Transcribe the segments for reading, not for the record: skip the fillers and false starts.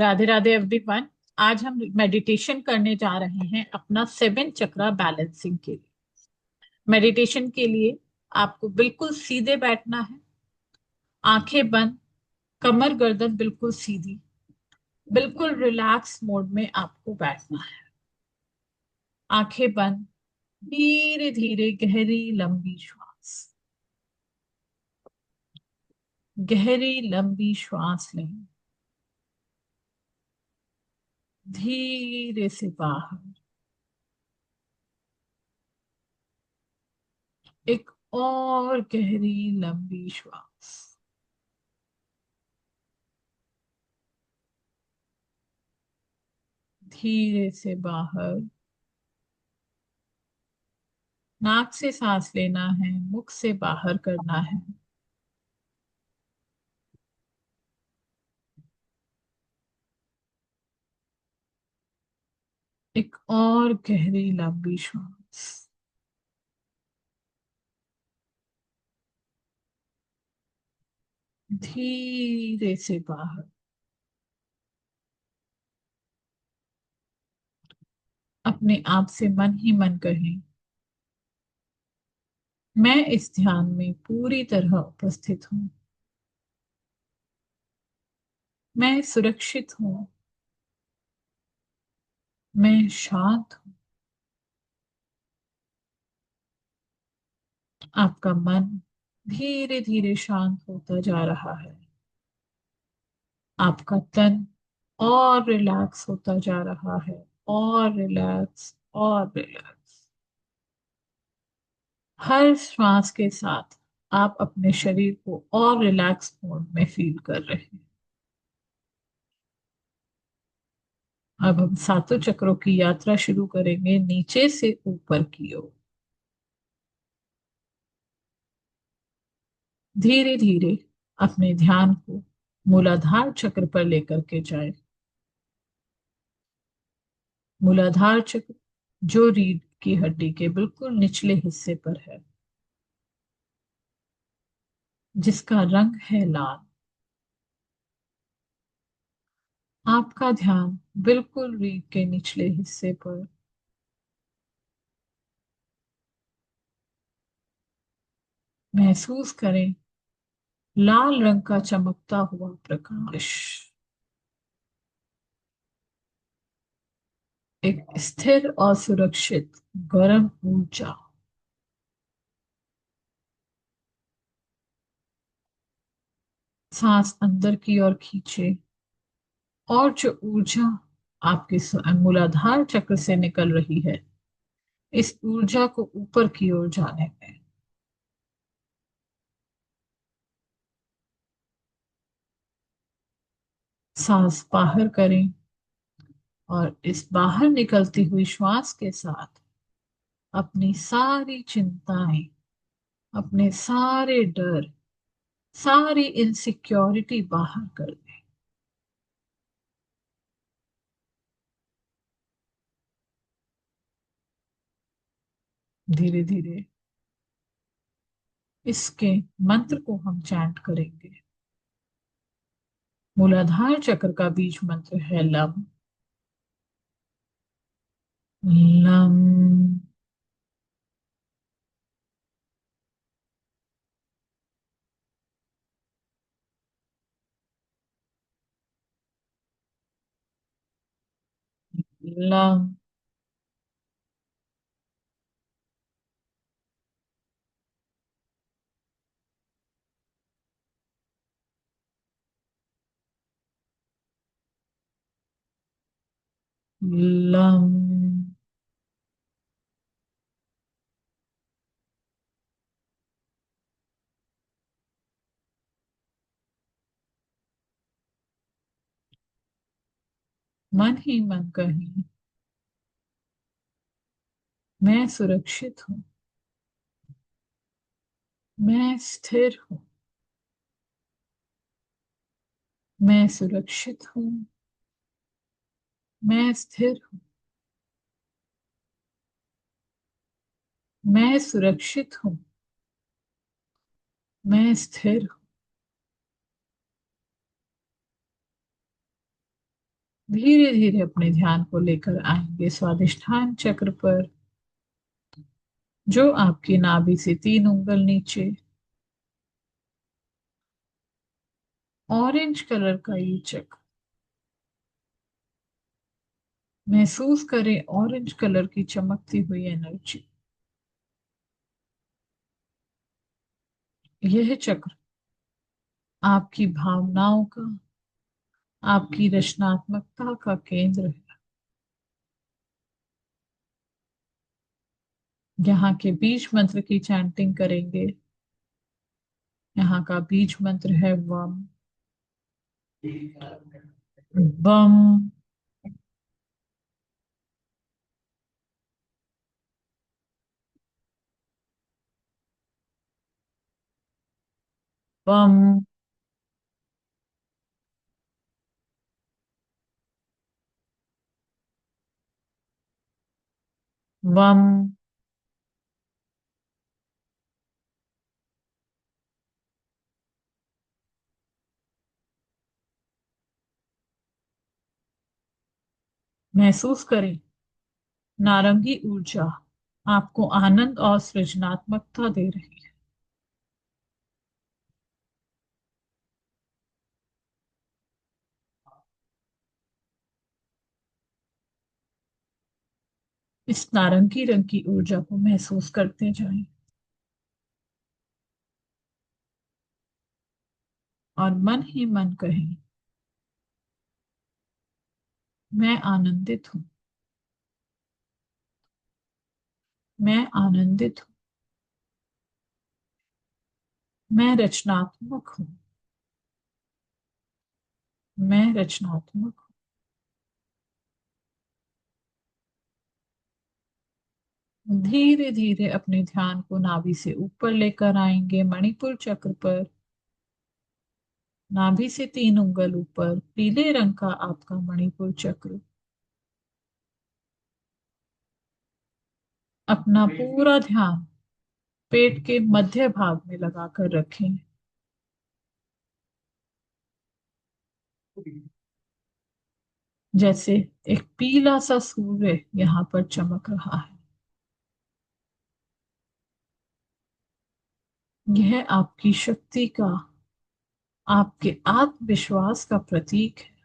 Radhe Radhe everyone. आज हम meditation करने जा रहे हैं अपना 7 चक्रा बैलेंसिंग के लिए। मेडिटेशन के लिए आपको बिल्कुल सीधे बैठना है। आंखें बंद, कमर गर्दन बिल्कुल सीधी, बिल्कुल रिलैक्स मोड में आपको बैठना है। आंखें बंद, धीरे धीरे गहरी लंबी श्वास। गहरी लंबी श्वास लें, धीरे से बाहर। एक और गहरी लंबी श्वास, धीरे से बाहर। नाक से सांस लेना है, मुख से बाहर करना है। एक और गहरी लंबी श्वास, धीरे से बाहर। अपने आप से मन ही मन कहें, मैं इस ध्यान में पूरी तरह उपस्थित हूँ। मैं सुरक्षित हूँ। मैं शांत हूँ। आपका मन धीरे धीरे शांत होता जा रहा है। आपका तन और रिलैक्स होता जा रहा है, और रिलैक्स और रिलैक्स। हर श्वास के साथ आप अपने शरीर को और रिलैक्स मोड में फील कर रहे हैं। अब हम सातों चक्रों की यात्रा शुरू करेंगे, नीचे से ऊपर की ओर। धीरे धीरे अपने ध्यान को मूलाधार चक्र पर लेकर के जाएं। मूलाधार चक्र जो रीढ़ की हड्डी के बिल्कुल निचले हिस्से पर है, जिसका रंग है लाल। आपका ध्यान बिल्कुल रीढ़ के निचले हिस्से पर। महसूस करें लाल रंग का चमकता हुआ प्रकाश। एक स्थिर और सुरक्षित गर्म ऊर्जा। सांस अंदर की ओर खींचे, और जो ऊर्जा आपके मूलाधार चक्र से निकल रही है, इस ऊर्जा को ऊपर की ओर जाने दें। सांस बाहर करें, और इस बाहर निकलती हुई श्वास के साथ अपनी सारी चिंताएं, अपने सारे डर, सारी इनसिक्योरिटी बाहर कर दें। धीरे धीरे इसके मंत्र को हम चैंट करेंगे। मूलाधार चक्र का बीज मंत्र है लम। लम। लम। लम। मन ही मन कहें, मैं सुरक्षित हूँ। मैं स्थिर हूँ। मैं सुरक्षित हूँ। मैं स्थिर हूँ। मैं सुरक्षित हूँ। मैं स्थिर हूँ। धीरे धीरे अपने ध्यान को लेकर आएंगे स्वादिष्ठान चक्र पर, जो आपकी नाभि से 3 उंगल नीचे। ऑरेंज कलर का ये चक्र, महसूस करें ऑरेंज कलर की चमकती हुई एनर्जी। यह चक्र आपकी भावनाओं का, आपकी रचनात्मकता का केंद्र है। यहाँ के बीज मंत्र की चैंटिंग करेंगे। यहाँ का बीज मंत्र है वम। बम। बम। वम। महसूस करें नारंगी ऊर्जा आपको आनंद और सृजनात्मकता दे रही है। इस नारंगी रंग की ऊर्जा को महसूस करते जाएं और मन ही मन कहें, मैं आनंदित हूँ। मैं आनंदित हूँ। मैं रचनात्मक हूँ। मैं रचनात्मक हूँ। धीरे धीरे अपने ध्यान को नाभि से ऊपर लेकर आएंगे मणिपुर चक्र पर। नाभि से 3 उंगल ऊपर पीले रंग का आपका मणिपुर चक्र। अपना पूरा ध्यान पेट के मध्य भाग में लगाकर रखें। जैसे एक पीला सा सूर्य यहाँ पर चमक रहा है। यह आपकी शक्ति का, आपके आत्मविश्वास का प्रतीक है।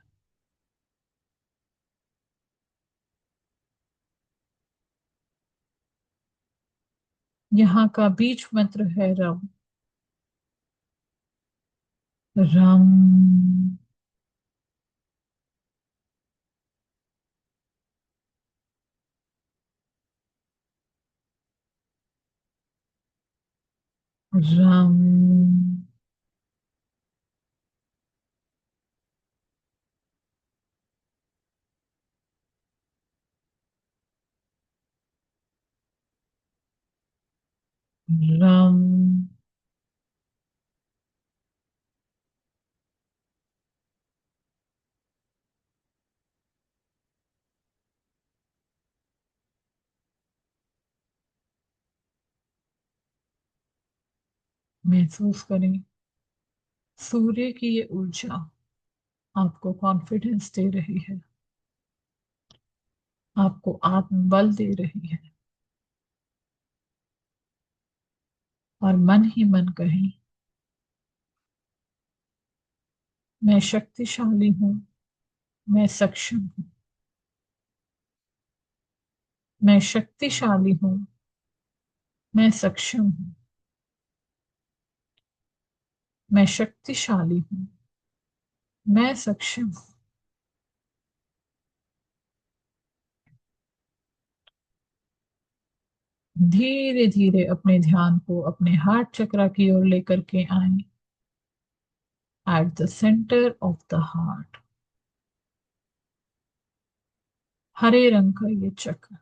यहाँ का बीज मंत्र है रम। रम। रम। रम। महसूस करें सूर्य की ये ऊर्जा आपको कॉन्फिडेंस दे रही है, आपको आत्मबल दे रही है। और मन ही मन कहें, मैं शक्तिशाली हूँ। मैं सक्षम हूँ। मैं शक्तिशाली हूँ। मैं सक्षम हूँ। मैं शक्तिशाली हूँ। मैं सक्षम हूँ। धीरे धीरे अपने ध्यान को अपने हार्ट चक्रा की ओर लेकर के आए। At the centre of the heart, हरे रंग का ये चक्र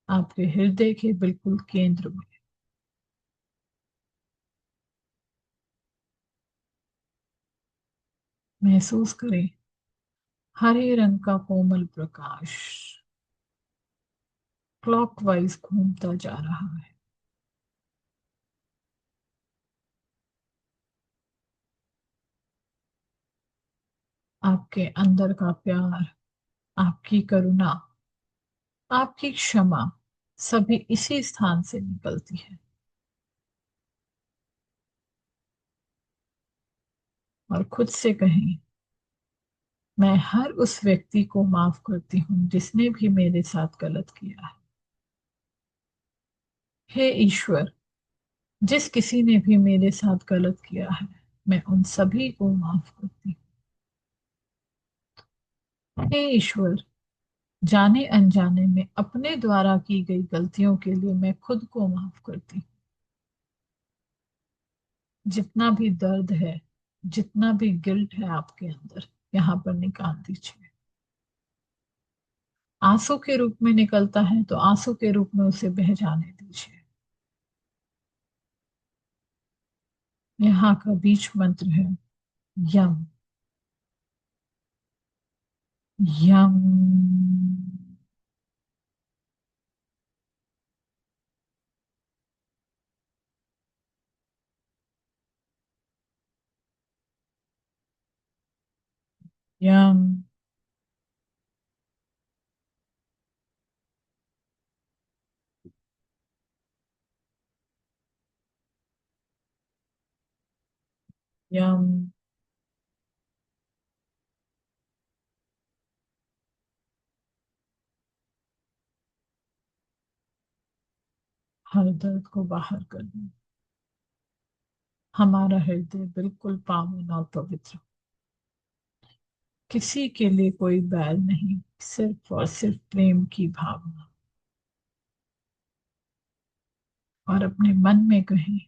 आपके हृदय के बिल्कुल केंद्र में। महसूस करें हरे रंग का कोमल प्रकाश क्लॉकवाइज घूमता जा रहा है। आपके अंदर का प्यार, आपकी करुणा, आपकी क्षमा सभी इसी स्थान से निकलती है। और खुद से कहें, मैं हर उस व्यक्ति को माफ करती हूँ जिसने भी मेरे साथ गलत किया है। हे ईश्वर, जिस किसी ने भी मेरे साथ गलत किया है, मैं उन सभी को माफ करती हूँ। हे ईश्वर, जाने अनजाने में अपने द्वारा की गई गलतियों के लिए मैं खुद को माफ करती हूँ। जितना भी दर्द है, जितना भी गिल्ट है आपके अंदर, यहाँ पर निकाल दीजिए। आंसू के रूप में निकलता है तो आंसू के रूप में उसे बह जाने दीजिए। यहाँ का बीज मंत्र है यम। यम। यम। यम। हर दर्द को बाहर कर दो। हमारा हृदय बिल्कुल पावन और पवित्र, किसी के लिए कोई बैर नहीं, सिर्फ और सिर्फ प्रेम की भावना। और अपने मन में कहें,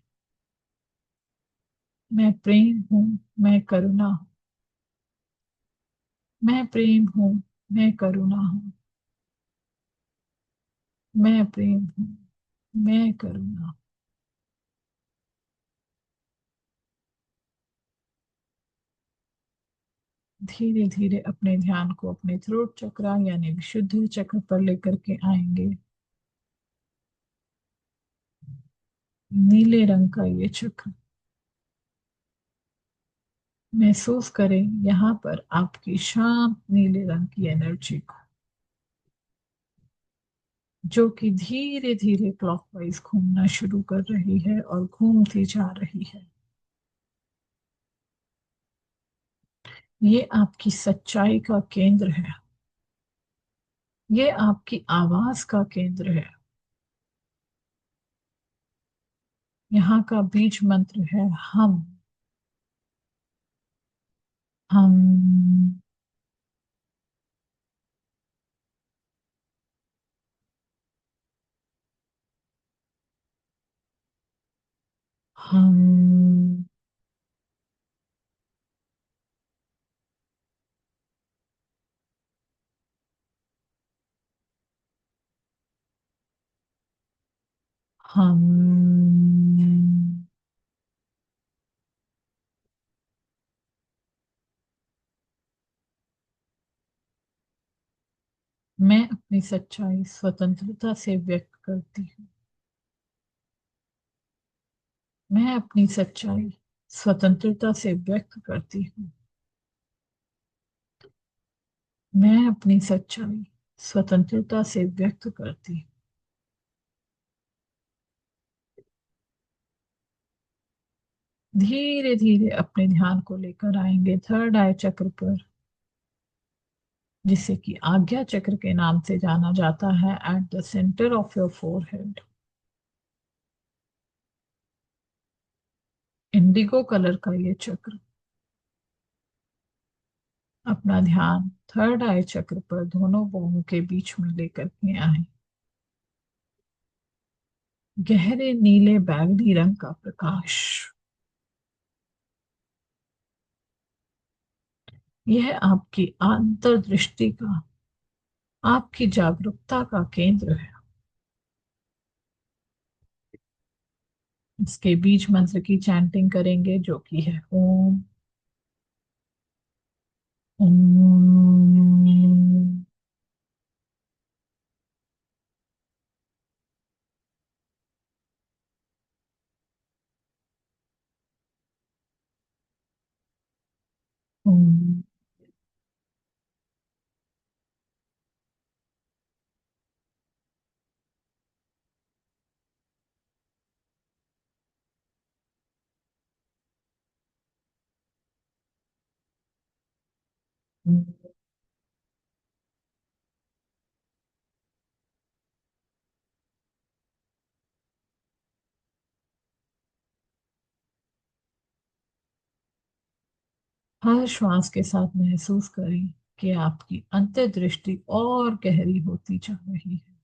मैं प्रेम हूं, मैं करुणा हूं। मैं प्रेम हूं, मैं करुणा हूं। मैं प्रेम हूं, मैं करुणा हूं। धीरे धीरे अपने ध्यान को अपने थ्रोट चक्र यानी विशुद्ध चक्र पर लेकर के आएंगे। नीले रंग का ये चक्र महसूस करें, यहाँ पर आपकी शांत नीले रंग की एनर्जी को, जो कि धीरे धीरे क्लॉकवाइज घूमना शुरू कर रही है और घूमती जा रही है। ये आपकी सच्चाई का केंद्र है। ये आपकी आवाज का केंद्र है। यहाँ का बीज मंत्र है हम। हम। हम। हम। मैं अपनी सच्चाई स्वतंत्रता से व्यक्त करती हूँ। मैं अपनी सच्चाई स्वतंत्रता से व्यक्त करती हूँ। मैं अपनी सच्चाई स्वतंत्रता से व्यक्त करती हूँ। धीरे धीरे अपने ध्यान को लेकर आएंगे थर्ड आई चक्र पर, जिसे कि आज्ञा चक्र के नाम से जाना जाता है, eight the centre of your forehead. Indigo colour का ये चक्र, अपना ध्यान थर्ड आई चक्र पर दोनों बाहों के बीच में लेकर के आए। गहरे नीले बैगनी रंग का प्रकाश, यह आपकी अंतर्दृष्टि का, आपकी जागरूकता का केंद्र है। इसके बीज मंत्र की चैंटिंग करेंगे, जो कि है ओम। ओम। ओम। हर श्वास के साथ महसूस करें कि आपकी अंतर्दृष्टि और गहरी होती जा रही है,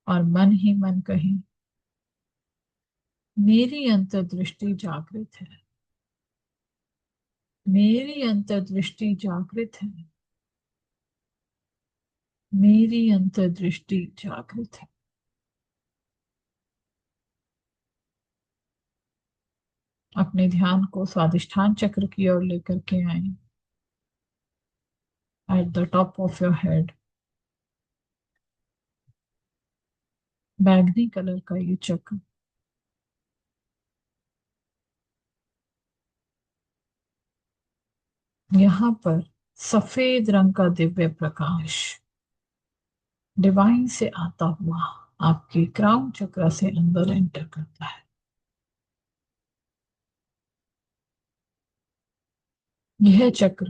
और मन ही मन कहें, मेरी अंतर्दृष्टि जागृत है, मेरी अंतर्दृष्टि जागृत है, मेरी अंतर्दृष्टि जागृत है। अपने ध्यान को स्वादिष्ठान चक्र की ओर लेकर के आए, at the top of your head. बैगनी कलर का ये चक्र, यहाँ पर सफेद रंग का दिव्य प्रकाश डिवाइन से आता हुआ आपके क्राउन चक्र से अंदर एंटर करता है। यह चक्र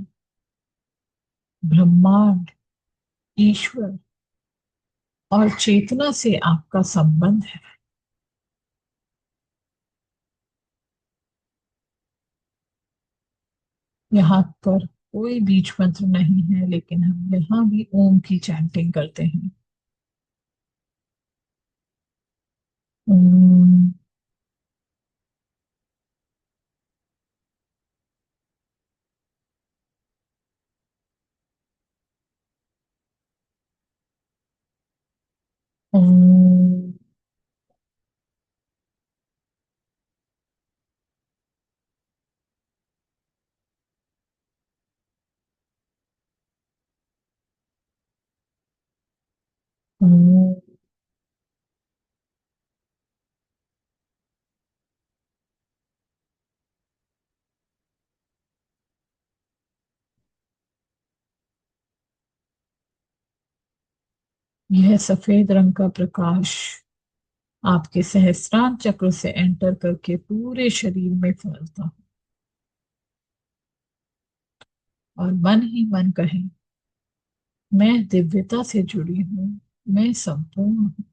ब्रह्मांड, ईश्वर और चेतना से आपका संबंध है। यहाँ पर कोई बीज मंत्र नहीं है, लेकिन हम यहाँ भी ओम की चैंटिंग करते हैं। ओम, ओम, ओम। यह सफेद रंग का प्रकाश आपके सहस्त्रार चक्र से एंटर करके पूरे शरीर में फैलता है, और मन ही मन कहें, मैं दिव्यता से जुड़ी हूँ, मैं संपूर्ण हूँ,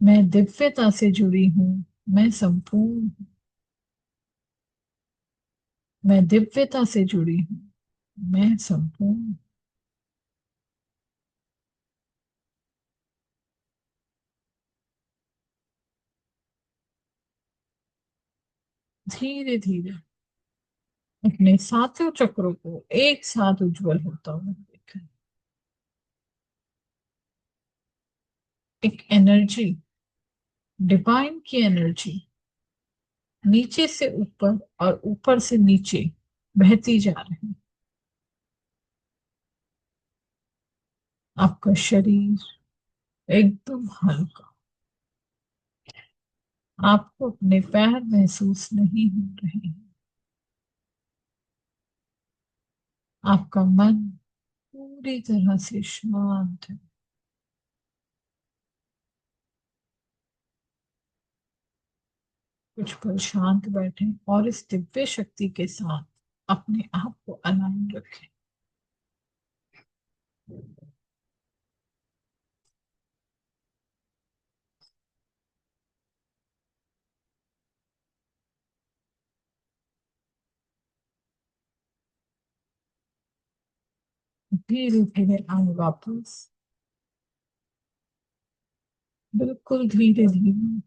मैं दिव्यता से जुड़ी हूँ, मैं संपूर्ण हूँ, मैं दिव्यता से जुड़ी हूँ, मैं संपूर्ण हूँ। धीरे धीरे अपने सातों चक्रों को एक साथ उज्जवल होता हुआ देखें। एक एनर्जी, डिवाइन की एनर्जी नीचे से ऊपर और ऊपर से नीचे बहती जा रही है। आपका शरीर एकदम हल्का, आपको अपने पैर महसूस नहीं हो रहे हैं। आपका मन पूरी तरह से शांत है। कुछ पल शांत बैठे और इस दिव्य शक्ति के साथ अपने आप को अलाइन रखें। धीरे धीरे आए वापस, बिल्कुल धीरे धीरे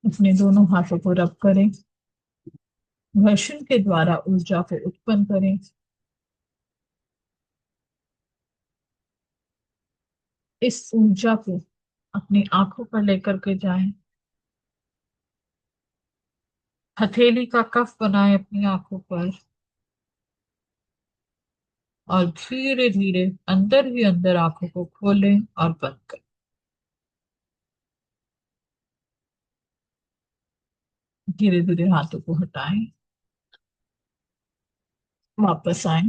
अपने दोनों हाथों को रब करें, घर्षण के द्वारा ऊर्जा को उत्पन्न करें। इस ऊर्जा को अपनी आंखों पर लेकर के जाएं। हथेली का कफ बनाएं अपनी आंखों पर, और धीरे धीरे अंदर ही अंदर आंखों को खोलें और बंद करें। धीरे धीरे हाथों को हटाएं, वापस आए,